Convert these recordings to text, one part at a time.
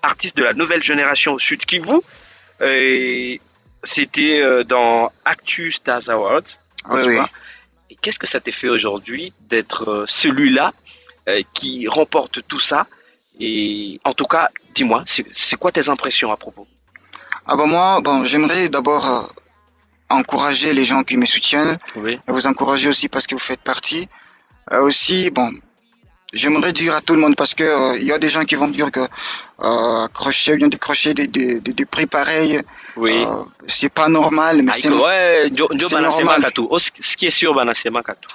artiste de la nouvelle génération au Sud Kivu. Et c'était dans Actu Stars Awards, Oui, tu oui. vois. Et qu'est-ce que ça t'est fait aujourd'hui d'être celui-là qui remporte tout ça? Et en tout cas, dis-moi, c'est quoi tes impressions à propos? Ah bah moi, bon, j'aimerais d'abord encourager les gens qui me soutiennent, Oui, et vous encourager aussi parce que vous faites partie. Aussi, bon, j'aimerais dire à tout le monde parce que il y a des gens qui vont me dire que accrocher, bien décrocher des prix pareils, oui. c'est pas normal, mais Ouais, ndio c'est banasema normal. katu. Ce qui est sûr, banasema katu.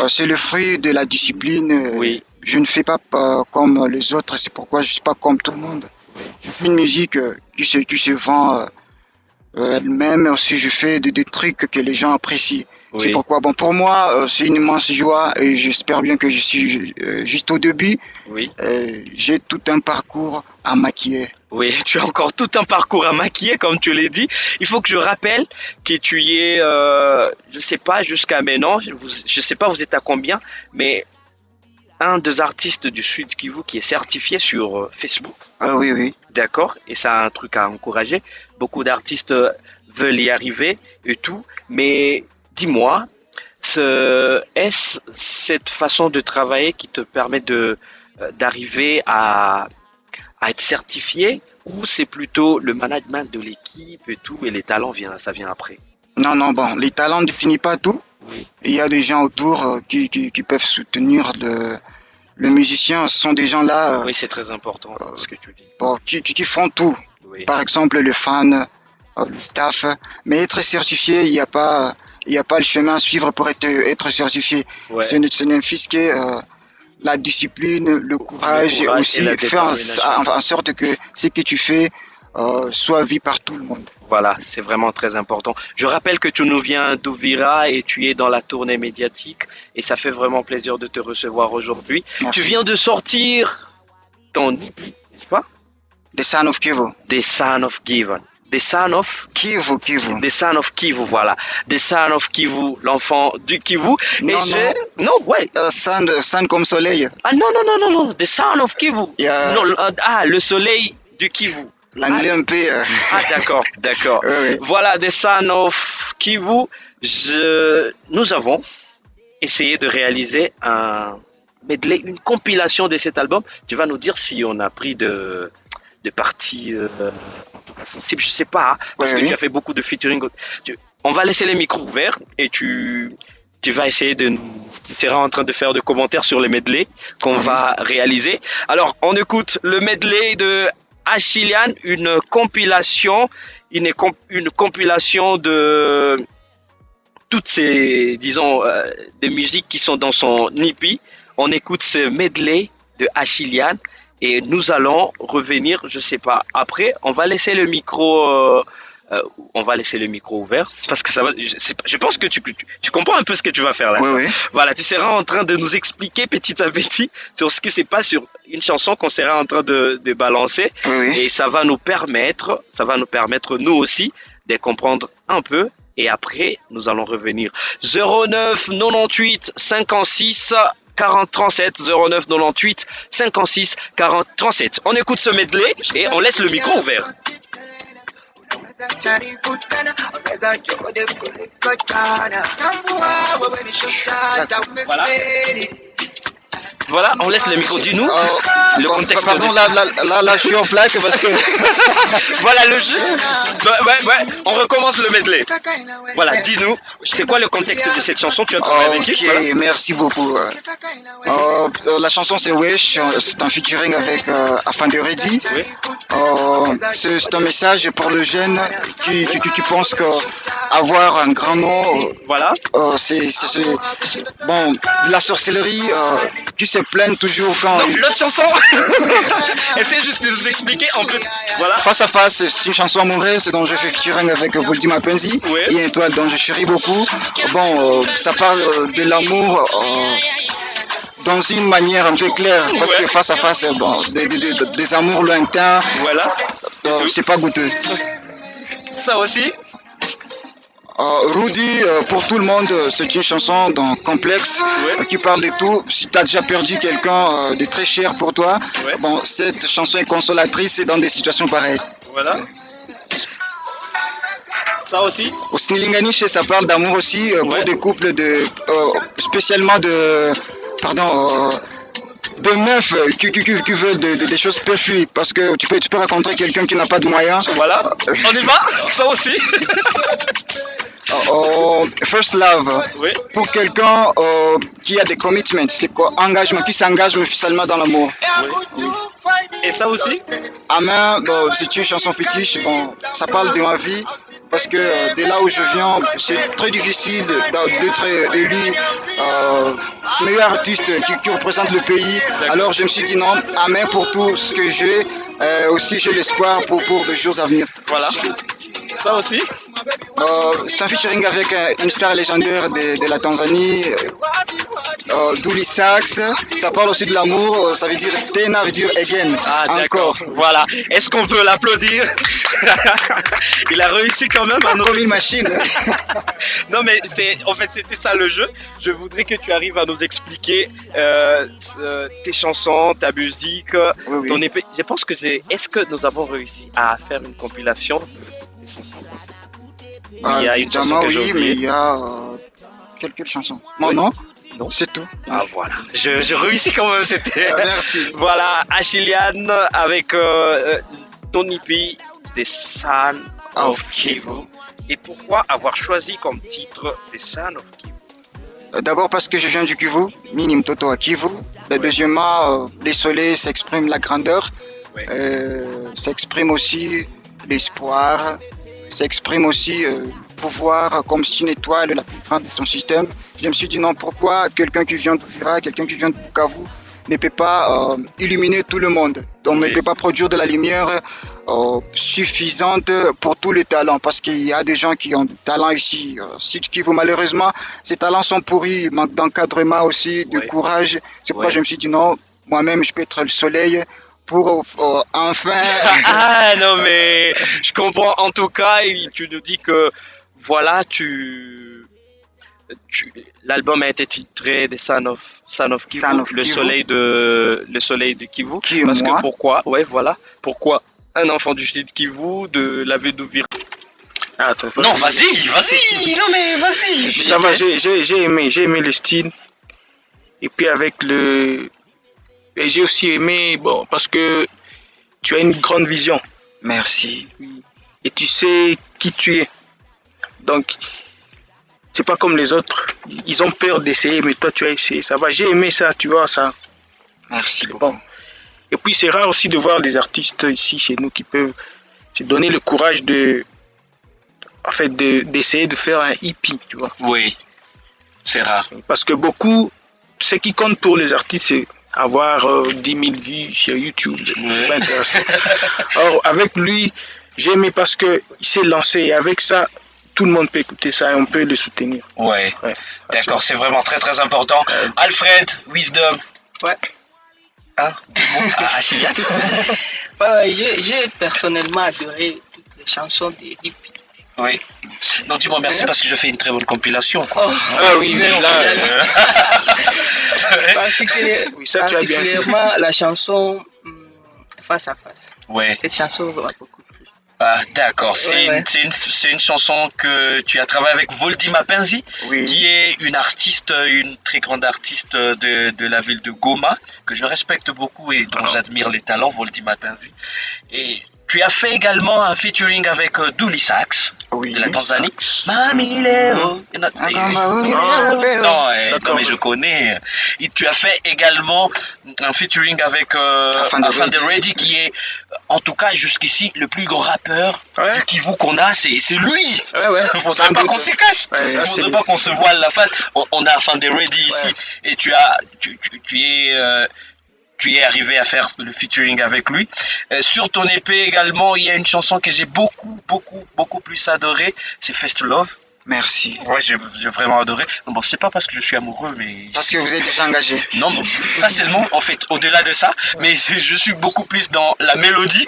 C'est le fruit de la discipline. Oui, Je ne fais pas comme les autres, c'est pourquoi je suis pas comme tout le monde. oui, Je fais une musique qui se vend elle-même, aussi je fais des trucs que les gens apprécient. C'est oui, pourquoi, bon, pour moi, c'est une immense joie et j'espère bien que je suis juste au début. oui. J'ai tout un parcours à maquiller. Oui, tu as encore tout un parcours à maquiller, comme tu l'as dit. Il faut que je rappelle que tu y es, je sais pas, jusqu'à maintenant, je sais pas vous êtes à combien, mais un des artistes du Sud Kivu qui est certifié sur Facebook. Ah oui, oui. D'accord? Et ça a un truc à encourager. Beaucoup d'artistes veulent y arriver et tout. Mais dis-moi, est-ce cette façon de travailler qui te permet d'arriver à être certifié ou c'est plutôt le management de l'équipe et tout et les talents ça vient après? Non, non, bon, les talents ne définissent pas tout. Oui, Il y a des gens autour qui peuvent soutenir le musicien. Ce sont des gens-là oui, c'est très important ce que tu dis. bon, qui font tout. Oui, Par exemple, le fan, le staff. Mais être certifié, il y a pas le chemin à suivre pour être certifié. ouais. Ce n'est que la discipline, le courage et Courage et aussi la faire détermination. en sorte que ce que tu fais soit vu par tout le monde. Voilà, c'est vraiment très important. Je rappelle que tu nous viens d'Ouvira et tu es dans la tournée médiatique et ça fait vraiment plaisir de te recevoir aujourd'hui. Tu Merci. viens de sortir ton EP, n'est-ce pas? The Son of Kivu. The Son of Given. The Son of Kivu, Kivu. The Son of Kivu, voilà. The Son of Kivu, l'enfant du Kivu. Et Non, non. non, ouais. Sun comme soleil. Ah non, non, non, non, non. The Son of Kivu. Il y a Non, le soleil du Kivu. l'anglais un peu. Ah d'accord, d'accord. Oui, oui. Voilà, The Son of Kivu. Nous avons essayé de réaliser un medley, une compilation de cet album. Tu vas nous dire si on a pris de parties en tout cas sensibles, je sais pas, hein, parce Oui, que oui. tu as fait beaucoup de featuring. On va laisser les micros ouverts et tu vas essayer tu seras en train de faire des commentaires sur les medley qu'on va réaliser. Alors, on écoute le medley de Achillian, une compilation de toutes ces, disons, des musiques qui sont dans son EP. On écoute ce medley de Achillian et nous allons revenir, je sais pas, après, on va laisser le micro ouvert parce que ça va, je pense que tu comprends un peu ce que tu vas faire là. Oui, oui. Voilà, tu seras en train de nous expliquer petit à petit sur ce qui se passe sur une chanson qu'on sera en train de balancer Oui, oui. et ça va nous permettre nous aussi de comprendre un peu et après nous allons revenir. 09 98 56 40 37 09 98 56 40 37. On écoute ce medley et on laisse le micro ouvert. Voilà. Voilà, on laisse le micro. Dis-nous le contexte. Pardon, là, je suis en plaque parce que. Voilà le jeu. Ouais, on recommence le medley. Voilà, dis-nous, c'est quoi le contexte de cette chanson? Tu as travaillé avec qui? Ok, Voilà. merci beaucoup. La chanson c'est Wesh, c'est un featuring avec Afin de Reddy. Oui. C'est un message pour le jeune qui pense qu'avoir un grand nom, Voilà. c'est bon, de la sorcellerie, qui se plaignent toujours quand. Non, l'autre chanson. Essaye juste de nous expliquer un peu. Voilà. Face à face, c'est une chanson amoureuse dont je fais featuring avec Voldy Mapenzi Ouais. et une étoile dont je chéris beaucoup. Bon, ça parle de l'amour dans une manière un peu claire parce que face à face, bon, des amours lointains, Voilà. c'est pas goûteux. Ça aussi. Rudy, pour tout le monde, c'est une chanson complexe qui parle de tout. Si tu as déjà perdu quelqu'un de très cher pour toi, bon, cette chanson est consolatrice dans des situations pareilles. Voilà. Ça aussi? Au Snilinganiche, ça parle d'amour aussi pour des couples spécialement de meufs qui veulent des choses perfues parce que tu peux rencontrer quelqu'un qui n'a pas de moyens. Voilà. On y va? Ça aussi? First love. Oui. Pour quelqu'un qui a des commitments, c'est quoi? Engagement, qui s'engage officiellement dans l'amour. Oui. Et ça aussi? Amen, c'est une chanson fétiche. Bon, ça parle de ma vie parce que de là où je viens, c'est très difficile d'être élu meilleur artiste qui représente le pays. Alors je me suis dit non, amen pour tout ce que j'ai. Aussi j'ai l'espoir pour les jours à venir. Voilà. Ça aussi? C'est un featuring avec une star légendaire de la Tanzanie, Dully Sax. Ça parle aussi de l'amour, ça veut dire Tena veut dire again, encore. Voilà. Est-ce qu'on peut l'applaudir? Il a réussi quand même à nous... Comme une machine. Non mais en fait c'était ça le jeu. Je voudrais que tu arrives à nous expliquer tes chansons, ta musique, ton épée. Je pense que est-ce que nous avons réussi à faire une compilation? Il y a une chanson que j'ai oubliée. Mais il y a quelques chansons. Non, c'est tout. Ah voilà, j'ai réussi quand même, c'était... Merci. Voilà, Achillian avec Tony P, The Son of Kivu. Et pourquoi avoir choisi comme titre The Son of Kivu? D'abord parce que je viens du Kivu, Minim Toto à Kivu. Deuxièmement, les soleils s'expriment la grandeur, s'exprime aussi l'espoir, s'exprime aussi pouvoir comme c'est une étoile la plus grande de ton système. Je me suis dit non, pourquoi quelqu'un qui vient d'Ouvira, quelqu'un qui vient de Bukavu ne peut pas illuminer tout le monde. Donc ne peut pas produire de la lumière suffisante pour tous les talents parce qu'il y a des gens qui ont du talent ici. Si tu veux, malheureusement, ces talents sont pourris, il manque d'encadrement aussi, de courage. C'est pourquoi je me suis dit non, moi-même je peux être le soleil pour enfin... Ah non mais je comprends en tout cas, tu nous dis que voilà, l'album a été titré The Son of Kivu, le soleil de Kivu. Parce que pourquoi? Ouais, voilà. Pourquoi un enfant du sud Kivu, de la ville d'Ouvira? Non, vas-y, non mais vas-y. Ça va, j'ai aimé le style. Et puis et j'ai aussi aimé, bon, parce que tu as une grande vision. Merci. Et tu sais qui tu es. Donc, c'est pas comme les autres. Ils ont peur d'essayer, mais toi, tu as essayé. Ça va, j'ai aimé ça, tu vois, ça. Merci beaucoup. Bon. Et puis, c'est rare aussi de voir des artistes ici, chez nous, qui peuvent se donner le courage d'essayer de faire un hippie, tu vois. Oui, c'est rare. Parce que ce qui compte pour les artistes, c'est avoir 10 000 vues sur YouTube. C'est pas intéressant. Or, avec lui, j'ai aimé parce qu'il s'est lancé et avec ça, tout le monde peut écouter ça et on peut le soutenir. Ouais. D'accord, c'est vraiment très très important. Alfred, Wisdom. Ouais. Hein? Achillian. J'ai personnellement adoré toutes les chansons des hippies. Oui. Non, dis-moi merci parce que je fais une très bonne compilation. Quoi. Ah oui, particulièrement la chanson Face à Face. Ouais. Cette chanson va beaucoup plus. Ah, d'accord, c'est une chanson que tu as travaillé avec Voldy Mapenzi, qui est une très grande artiste de la ville de Goma, que je respecte beaucoup et dont j'admire les talents, Voldy Mapenzi. Et tu as fait également un featuring avec Dully Sax de la Tanzanie. Mamileo. Non, mais je connais. Et tu as fait également un featuring avec Afin de Ready, qui est, en tout cas jusqu'ici, le plus grand rappeur du Kivu qu'on a, c'est lui. Il ne faudrait pas qu'on se cache. Il ne faudrait pas qu'on se voile la face. On a Afin de Ready ici. Et tu es arrivé à faire le featuring avec lui. Sur ton épée également, il y a une chanson que j'ai beaucoup plus adorée, c'est First Love. Merci. Ouais, j'ai vraiment adoré. Bon, c'est pas parce que je suis amoureux, mais... Parce que vous êtes déjà engagé. Non, pas seulement, en fait, au-delà de ça, mais je suis beaucoup plus dans la mélodie.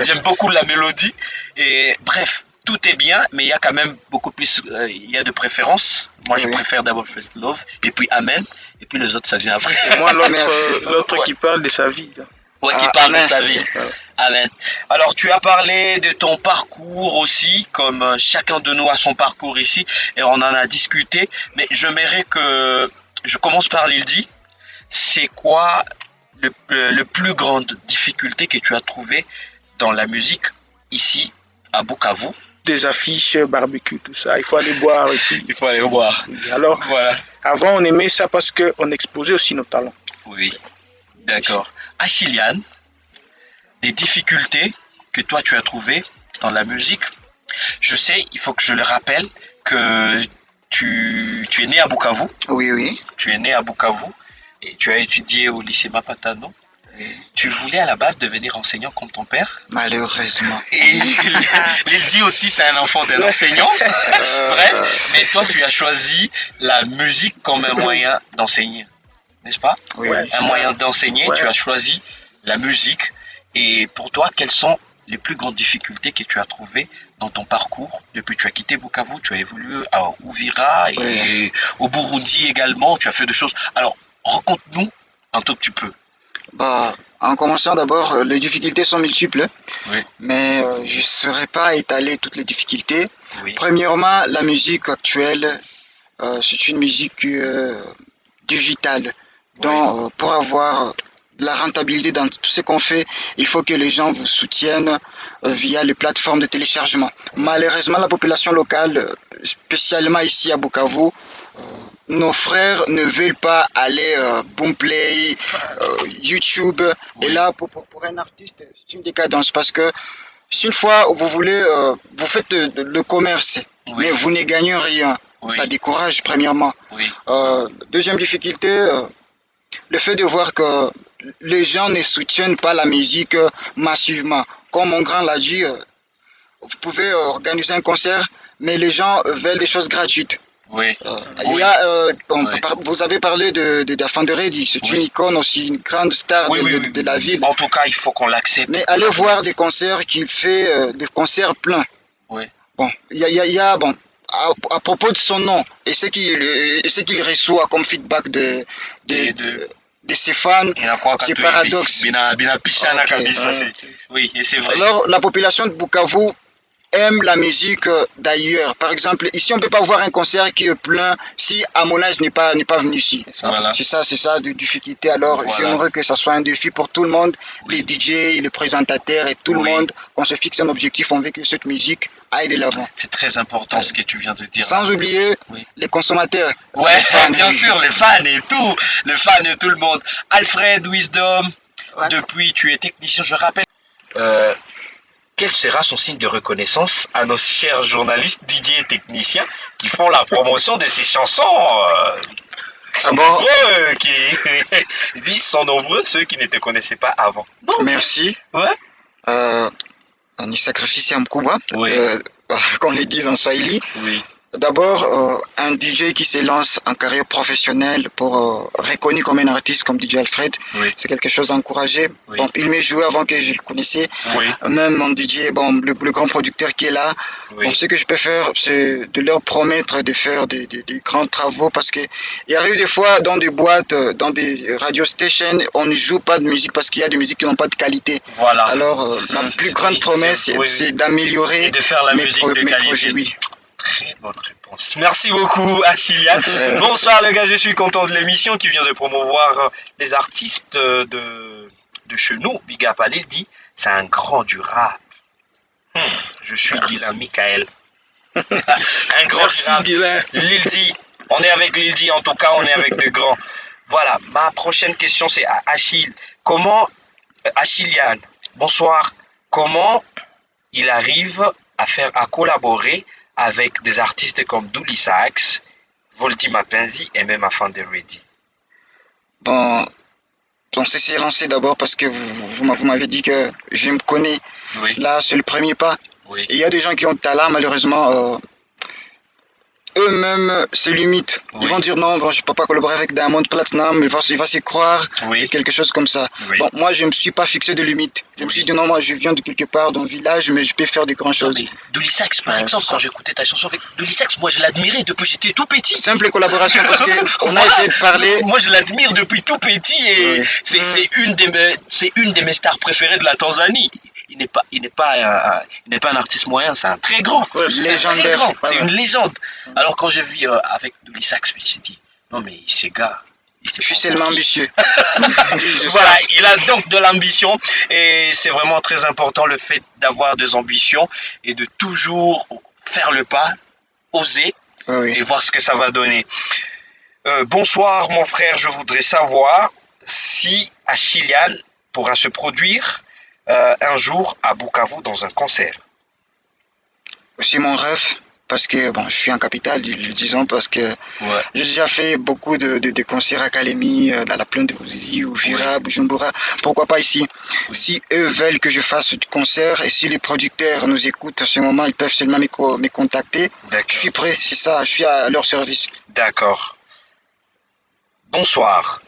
J'aime beaucoup la mélodie. Et bref, tout est bien, mais il y a quand même beaucoup plus, il y a de préférences. Moi, je Oui. préfère d'abord First Love, et puis Amen, et puis les autres, ça vient après. Et moi, Merci. l'autre Ouais. qui parle de sa vie. Là. Ouais, qui Ah, parle de Amen. sa vie. Ouais. Amen. Alors, tu as parlé de ton parcours aussi, comme chacun de nous a son parcours ici, et on en a discuté, mais j'aimerais que je commence par Lildi. C'est quoi le plus grande difficulté que tu as trouvé dans la musique ici à Bukavu? Des affiches, barbecue, tout ça. Il faut aller boire. Et puis, Il faut aller voir. alors, Voilà. avant, on aimait ça parce qu'on exposait aussi nos talents. Oui, d'accord. Achillian, des difficultés que toi tu as trouvées dans la musique. Je sais, il faut que je le rappelle, que tu es né à Bukavu. Oui, oui. Tu es né à Bukavu et tu as étudié au lycée Mapatano. Tu voulais à la base devenir enseignant comme ton père. Malheureusement. Et Lildi aussi, c'est un enfant d'un enseignant. Bref, mais toi, tu as choisi la musique comme un moyen d'enseigner, n'est-ce pas? Oui, Ouais. oui. Un moyen d'enseigner, Ouais. tu as choisi la musique. Et pour toi, quelles sont les plus grandes difficultés que tu as trouvées dans ton parcours depuis que tu as quitté Bukavu, tu as évolué à Uvira et Ouais. au Burundi également, tu as fait des choses. Alors, raconte-nous un tout petit peu. Bah, en commençant d'abord, les difficultés sont multiples, Oui. mais je ne saurais pas étaler toutes les difficultés. Oui, Premièrement, la musique actuelle, c'est une musique digitale. Donc, pour avoir de la rentabilité dans tout ce qu'on fait, il faut que les gens vous soutiennent via les plateformes de téléchargement. Malheureusement, la population locale, spécialement ici à Bukavu, nos frères ne veulent pas aller Boomplay, YouTube. Et là, pour un artiste, c'est une décadence parce que si une fois vous voulez, vous faites le commerce, Oui. mais vous ne gagnez rien. Oui. Ça décourage premièrement. oui, Deuxième difficulté, le fait de voir que les gens ne soutiennent pas la musique massivement. Comme mon grand l'a dit, vous pouvez organiser un concert, mais les gens veulent des choses gratuites. oui, Il y a, Oui. vous avez parlé de Dafan de Reddy, c'est Oui. une icône aussi, une grande star oui, de, oui, de- oui, de la ville. En tout cas, il faut qu'on l'accepte. Mais allez voir des concerts qui fait des concerts pleins. Oui. Bon, bon, à propos de son nom et ce qu'il reçoit comme feedback Et de ses fans, inakuwa c'est tu paradoxe. hivi, binapishana Ok. kabisa. Oui, et c'est vrai. Alors, la population de Bukavu aime la musique d'ailleurs. Par exemple, ici, on ne peut pas voir un concert qui est plein si Harmonize n'est pas venu ici. Voilà. C'est ça, de difficulté. Alors, Voilà. j'aimerais que ça soit un défi pour tout le monde, Oui. les DJ, les présentateurs et tout Oui. le monde, qu'on se fixe un objectif, on veut que cette musique aille de l'avant. C'est très important ce que tu viens de dire. Sans oublier Oui. les consommateurs. Ouais, les fans. bien sûr, les fans et tout, les fans et tout le monde. Alfred Wisdom, Ouais. depuis tu es technicien, je rappelle. Quel sera son signe de reconnaissance à nos chers journalistes, DJ et techniciens qui font la promotion de ces chansons sont Ah bon? nombreux, qui disent sont nombreux ceux qui ne te connaissaient pas avant. Non. Merci. Ouais. Un sacrifice à Mkubwa, Oui. qu'on le dise en Swahili. Oui. D'abord, un DJ qui se lance en carrière professionnelle pour reconnu comme un artiste comme DJ Alfred, Oui. c'est quelque chose à encourager. Oui. Bon, il m'est joué avant que je le connaissais. Oui. Même mon DJ, bon, le grand producteur qui est là. Oui. Bon, ce que je peux faire, c'est de leur promettre de faire des grands travaux parce que il arrive des fois dans des boîtes, dans des radio stations, on ne joue pas de musique parce qu'il y a des musiques qui n'ont pas de qualité. Voilà. Alors, ma plus grande promesse, c'est d'améliorer Et de faire la mes musique de mes qualité. projets. Oui. Très bonne réponse. Merci beaucoup, Achillian. Bonsoir, les gars. Je suis content de l'émission qui vient de promouvoir les artistes de chez nous. Big Up à Lildi. C'est un grand du rap. Je suis Dylan Michael. Un grand Merci, du rap. Dylan. Lildi. On est avec Lildi. En tout cas, on est avec des grands. Voilà. Ma prochaine question, c'est à Achille. Achillian, bonsoir. Comment il arrive à collaborer avec des artistes comme Dooley Sax, Volti Mapenzi et même Afan de Reddy? Bon, on s'est lancé d'abord parce que vous m'avez dit que je me connais. Oui, Là, c'est le premier pas. oui, Il y a des gens qui ont le talent, malheureusement, eux-mêmes se limitent. Oui. Ils vont dire non, bon, je peux pas collaborer avec Diamond Platinum, il va s'y croire, Oui. et quelque chose comme ça. Oui. Bon, moi, je me suis pas fixé de limite. Je me suis dit non, moi, je viens de quelque part, d'un village, mais je peux faire de grandes Non, choses. mais Douli Sax, par Ouais, exemple, c'est quand ça. j'écoutais ta chanson avec Douli Sax, moi je l'admirais depuis que j'étais tout petit. Simple collaboration parce qu'on a essayé de parler. Moi je l'admire depuis tout petit et Oui. c'est une de mes stars préférées de la Tanzanie. Il n'est pas un artiste moyen, c'est un très grand. Ouais, C'est un très légendaire. grand, c'est Ouais. une légende. Alors quand j'ai vu avec Douli Sax, je me suis dit, non mais ces gars, ils se Je suis font seulement pour qui ambitieux. Voilà, il a donc de l'ambition et c'est vraiment très important le fait d'avoir des ambitions et de toujours faire le pas, oser Oui, oui. et voir ce que ça va donner. Bonsoir mon frère, je voudrais savoir si Achillian pourra se produire un jour à Bukavu dans un concert. C'est mon rêve parce que bon, je suis en capitale, disons parce que Ouais. j'ai déjà fait beaucoup de concerts à Kalemi, dans la plaine de Ruzizi, ou Vira, Bujumbura. Pourquoi pas ici? Si eux veulent que je fasse du concert et si les producteurs nous écoutent à ce moment, ils peuvent seulement me contacter. Je suis prêt, c'est ça, je suis à leur service. D'accord. Bonsoir.